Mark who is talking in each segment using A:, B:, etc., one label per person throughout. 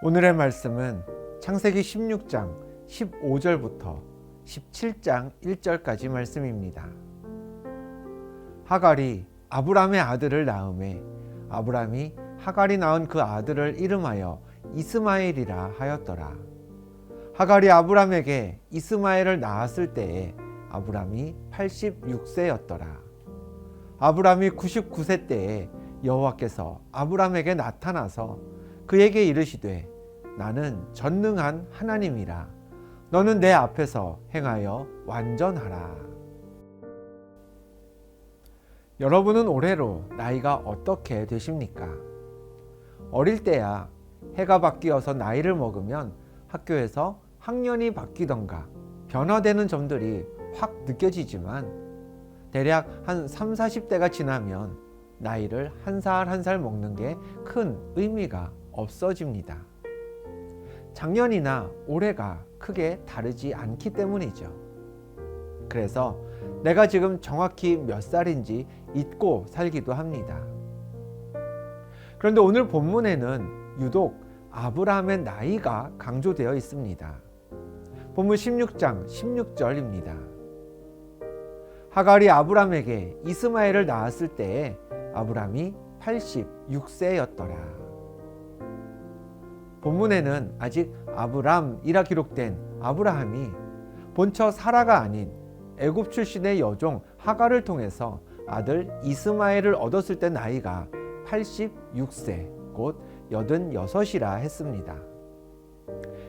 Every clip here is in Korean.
A: 오늘의 말씀은 창세기 16장 15절부터 17장 1절까지 말씀입니다. 하갈이 아브람의 아들을 낳음에 아브람이 하갈이 낳은 그 아들을 이름하여 이스마엘이라 하였더라. 하갈이 아브람에게 이스마엘을 낳았을 때에 아브람이 86세였더라. 아브람이 99세 때에 여호와께서 아브람에게 나타나서 그에게 이르시되 나는 전능한 하나님이라. 너는 내 앞에서 행하여 완전하라. 여러분은 올해로 나이가 어떻게 되십니까? 어릴 때야 해가 바뀌어서 나이를 먹으면 학교에서 학년이 바뀌던가 변화되는 점들이 확 느껴지지만 대략 한 3, 40대가 지나면 나이를 한 살 한 살 먹는 게 큰 의미가 없어집니다. 작년이나 올해가 크게 다르지 않기 때문이죠. 그래서 내가 지금 정확히 몇 살인지 잊고 살기도 합니다. 그런데 오늘 본문에는 유독 아브라함의 나이가 강조되어 있습니다. 본문 16장 16절입니다. 하갈이 아브람에게 이스마엘을 낳았을 때에 아브람이 86세였더라. 본문에는 아직 아브람이라 기록된 아브라함이 본처 사라가 아닌 애굽 출신의 여종 하갈을 통해서 아들 이스마엘을 얻었을 때 나이가 86세 곧 86이라 했습니다.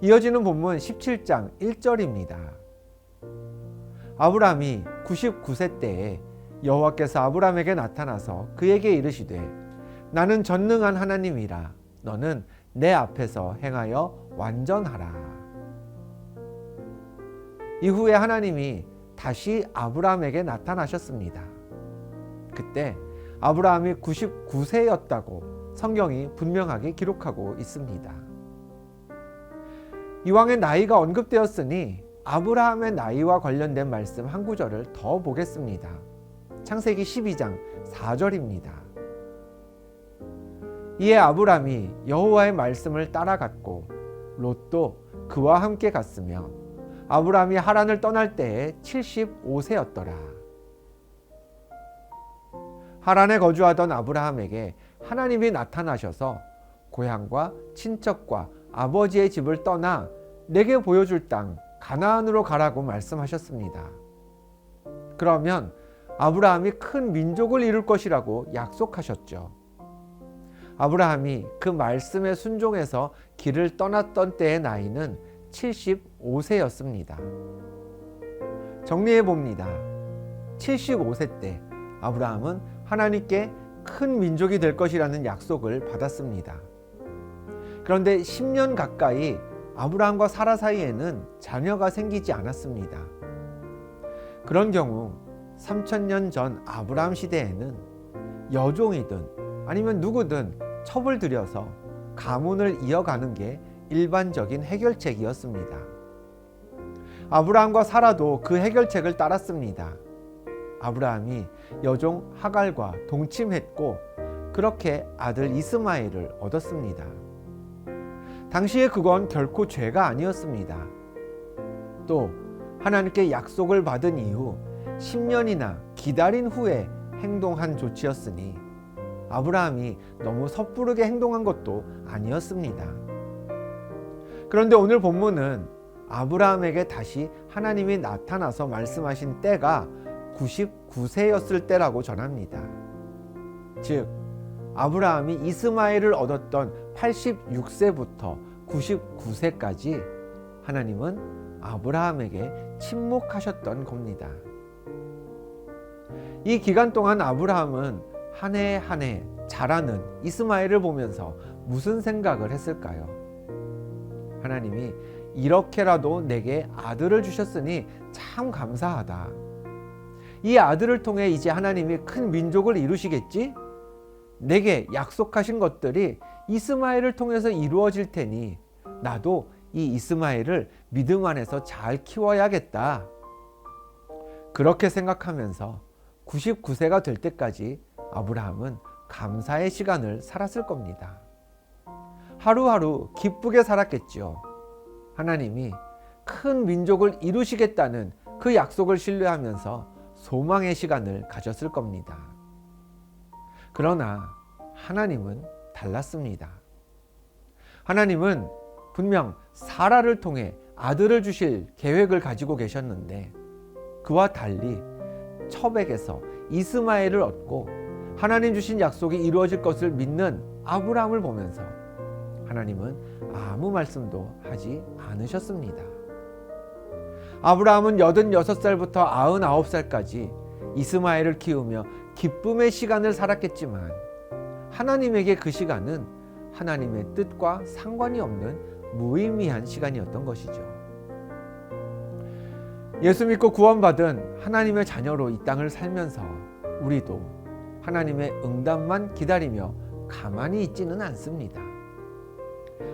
A: 이어지는 본문 17장 1절입니다. 아브람이 99세 때에 여호와께서 아브람에게 나타나서 그에게 이르시되 나는 전능한 하나님이라. 너는 내 앞에서 행하여 완전하라. 이후에 하나님이 다시 아브라함에게 나타나셨습니다. 그때 아브라함이 99세였다고 성경이 분명하게 기록하고 있습니다. 이왕의 나이가 언급되었으니 아브라함의 나이와 관련된 말씀 한 구절을 더 보겠습니다. 창세기 12장 4절입니다. 이에 아브람이 여호와의 말씀을 따라갔고 롯도 그와 함께 갔으며 아브람이 하란을 떠날 때에 75세였더라. 하란에 거주하던 아브라함에게 하나님이 나타나셔서 고향과 친척과 아버지의 집을 떠나 내게 보여줄 땅 가나안으로 가라고 말씀하셨습니다. 그러면 아브라함이 큰 민족을 이룰 것이라고 약속하셨죠. 아브라함이 그 말씀에 순종해서 길을 떠났던 때의 나이는 75세였습니다. 정리해 봅니다. 75세 때 아브라함은 하나님께 큰 민족이 될 것이라는 약속을 받았습니다. 그런데 10년 가까이 아브라함과 사라 사이에는 자녀가 생기지 않았습니다. 그런 경우 3000년 전 아브라함 시대에는 여종이든 아니면 누구든 첩을 들여서 가문을 이어가는 게 일반적인 해결책이었습니다. 아브라함과 사라도 그 해결책을 따랐습니다. 아브라함이 여종 하갈과 동침했고 그렇게 아들 이스마엘을 얻었습니다. 당시에 그건 결코 죄가 아니었습니다. 또 하나님께 약속을 받은 이후 10년이나 기다린 후에 행동한 조치였으니 아브라함이 너무 섣부르게 행동한 것도 아니었습니다. 그런데 오늘 본문은 아브라함에게 다시 하나님이 나타나서 말씀하신 때가 99세였을 때라고 전합니다. 즉 아브라함이 이스마엘을 얻었던 86세부터 99세까지 하나님은 아브라함에게 침묵하셨던 겁니다. 이 기간 동안 아브라함은 한 해 한 해 자라는 이스마엘을 보면서 무슨 생각을 했을까요? 하나님이 이렇게라도 내게 아들을 주셨으니 참 감사하다. 이 아들을 통해 이제 하나님이 큰 민족을 이루시겠지? 내게 약속하신 것들이 이스마엘을 통해서 이루어질 테니 나도 이 이스마엘을 믿음 안에서 잘 키워야겠다. 그렇게 생각하면서 99세가 될 때까지 아브라함은 감사의 시간을 살았을 겁니다. 하루하루 기쁘게 살았겠지요. 하나님이 큰 민족을 이루시겠다는 그 약속을 신뢰하면서 소망의 시간을 가졌을 겁니다. 그러나 하나님은 달랐습니다. 하나님은 분명 사라를 통해 아들을 주실 계획을 가지고 계셨는데 그와 달리 첩에게서 이스마엘을 얻고 하나님 주신 약속이 이루어질 것을 믿는 아브라함을 보면서 하나님은 아무 말씀도 하지 않으셨습니다. 아브라함은 86살부터 99살까지 이스마엘을 키우며 기쁨의 시간을 살았겠지만 하나님에게 그 시간은 하나님의 뜻과 상관이 없는 무의미한 시간이었던 것이죠. 예수 믿고 구원받은 하나님의 자녀로 이 땅을 살면서 우리도 하나님의 응답만 기다리며 가만히 있지는 않습니다.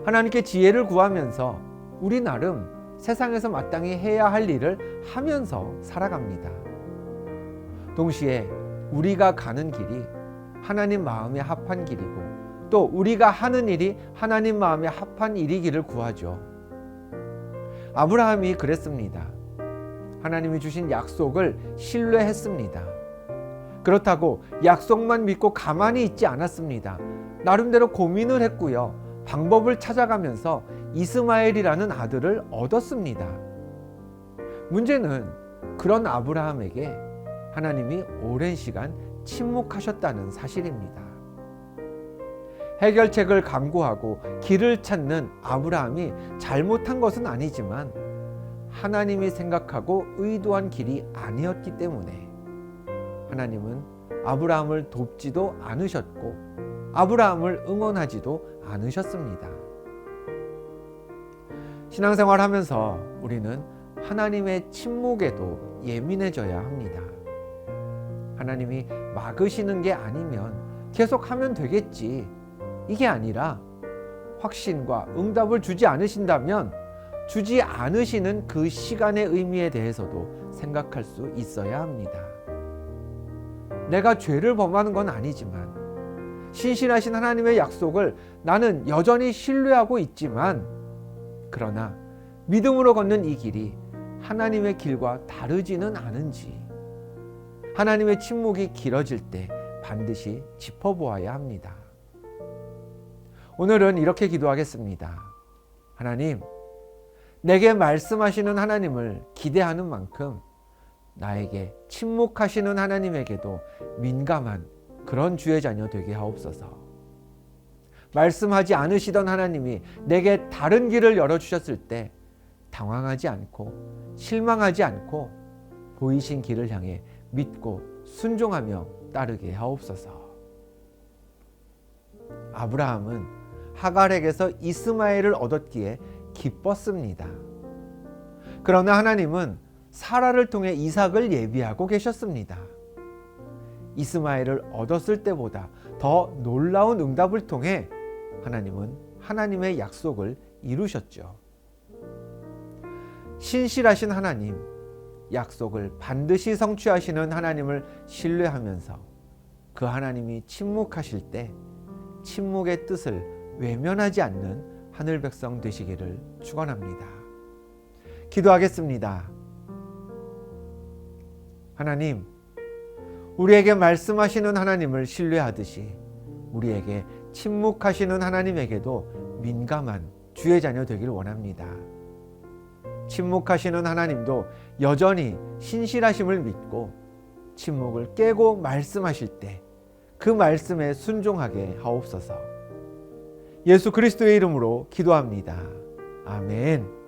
A: 하나님께 지혜를 구하면서 우리 나름 세상에서 마땅히 해야 할 일을 하면서 살아갑니다. 동시에 우리가 가는 길이 하나님 마음에 합한 길이고 또 우리가 하는 일이 하나님 마음에 합한 일이기를 구하죠. 아브라함이 그랬습니다. 하나님이 주신 약속을 신뢰했습니다. 그렇다고 약속만 믿고 가만히 있지 않았습니다. 나름대로 고민을 했고요. 방법을 찾아가면서 이스마엘이라는 아들을 얻었습니다. 문제는 그런 아브라함에게 하나님이 오랜 시간 침묵하셨다는 사실입니다. 해결책을 강구하고 길을 찾는 아브라함이 잘못한 것은 아니지만 하나님이 생각하고 의도한 길이 아니었기 때문에 하나님은 아브라함을 돕지도 않으셨고 아브라함을 응원하지도 않으셨습니다. 신앙생활 하면서 우리는 하나님의 침묵에도 예민해져야 합니다. 하나님이 막으시는 게 아니면 계속 하면 되겠지. 이게 아니라 확신과 응답을 주지 않으신다면 주지 않으시는 그 시간의 의미에 대해서도 생각할 수 있어야 합니다. 내가 죄를 범하는 건 아니지만 신실하신 하나님의 약속을 나는 여전히 신뢰하고 있지만 그러나 믿음으로 걷는 이 길이 하나님의 길과 다르지는 않은지 하나님의 침묵이 길어질 때 반드시 짚어보아야 합니다. 오늘은 이렇게 기도하겠습니다. 하나님, 내게 말씀하시는 하나님을 기대하는 만큼 나에게 침묵하시는 하나님에게도 민감한 그런 주의 자녀 되게 하옵소서. 말씀하지 않으시던 하나님이 내게 다른 길을 열어주셨을 때 당황하지 않고 실망하지 않고 보이신 길을 향해 믿고 순종하며 따르게 하옵소서. 아브라함은 하갈에게서 이스마엘을 얻었기에 기뻤습니다. 그러나 하나님은 사라를 통해 이삭을 예비하고 계셨습니다. 이스마엘을 얻었을 때보다 더 놀라운 응답을 통해 하나님은 하나님의 약속을 이루셨죠. 신실하신 하나님, 약속을 반드시 성취하시는 하나님을 신뢰하면서 그 하나님이 침묵하실 때 침묵의 뜻을 외면하지 않는 하늘 백성 되시기를 축원합니다. 기도하겠습니다. 하나님, 우리에게 말씀하시는 하나님을 신뢰하듯이 우리에게 침묵하시는 하나님에게도 민감한 주의 자녀 되길 원합니다. 침묵하시는 하나님도 여전히 신실하심을 믿고 침묵을 깨고 말씀하실 때 그 말씀에 순종하게 하옵소서. 예수 그리스도의 이름으로 기도합니다. 아멘.